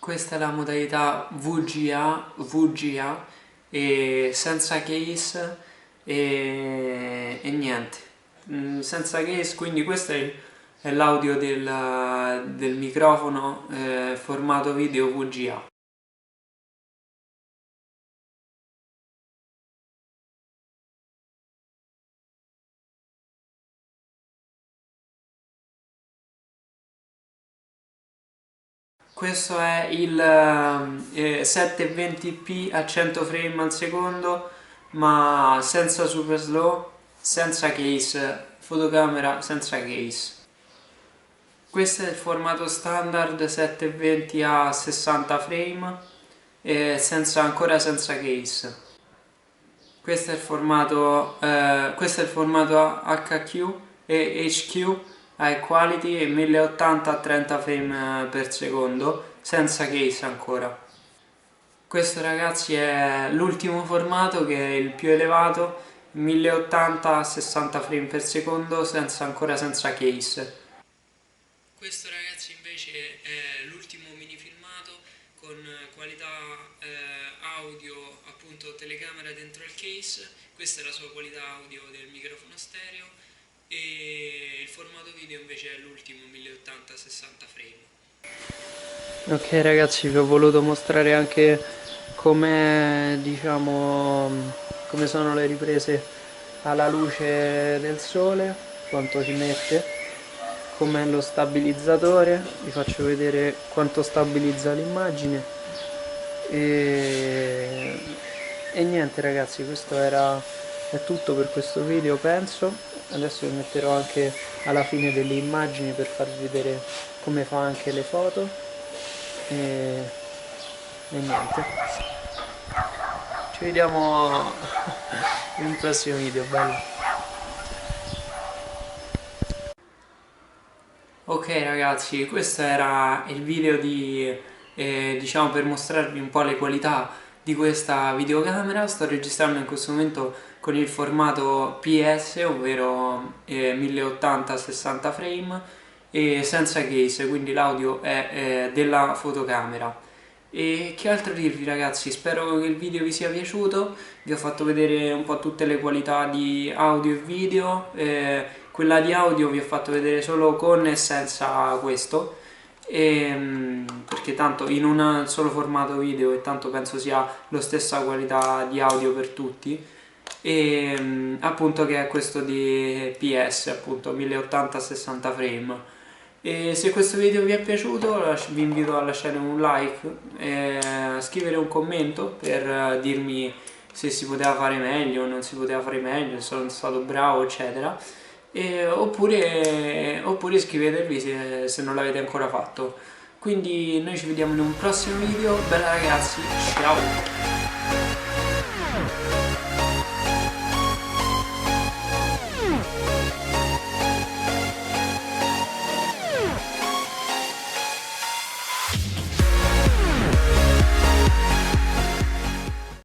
Questa è la modalità VGA e senza case e niente. Senza case, quindi questo è l'audio del microfono formato video VGA. Questo è il 720p a 100 frame al secondo, ma senza super slow, senza case, fotocamera senza case. Questo è il formato standard 720 a 60 frame e ancora senza case. Questo è il formato HQ e HQ High Quality e 1080 a 30 frame per secondo senza case ancora. Questo ragazzi è l'ultimo formato, che è il più elevato, 1080 a 60 frame per secondo ancora senza case. Questo ragazzi invece è l'ultimo mini filmato con qualità audio, appunto telecamera dentro il case. Questa è la sua qualità audio del microfono stereo e il formato video invece è l'ultimo 1080-60 frame. Ok ragazzi, vi ho voluto mostrare anche come sono le riprese alla luce del sole, quanto ci mette, com'è lo stabilizzatore, vi faccio vedere quanto stabilizza l'immagine e niente ragazzi, questo è tutto per questo video penso. Adesso vi metterò anche alla fine delle immagini per farvi vedere come fa anche le foto e niente, ci vediamo in un prossimo video, bello. Ok ragazzi, questo era il video diciamo per mostrarvi un po' le qualità di questa videocamera. Sto registrando in questo momento con il formato PS, ovvero 1080-60 frame e senza case, quindi l'audio è della fotocamera. E che altro dirvi ragazzi, spero che il video vi sia piaciuto, vi ho fatto vedere un po' tutte le qualità di audio e video, quella di audio vi ho fatto vedere solo con e senza questo, perché tanto in un solo formato video e tanto penso sia la stessa qualità di audio per tutti, e appunto che è questo di PS, appunto 1080-60 frame. E se questo video vi è piaciuto vi invito a lasciare un like e a scrivere un commento per dirmi se si poteva fare meglio o non si poteva fare meglio, se sono stato bravo eccetera, oppure iscrivetevi se non l'avete ancora fatto. Quindi noi ci vediamo in un prossimo video, bella ragazzi, ciao!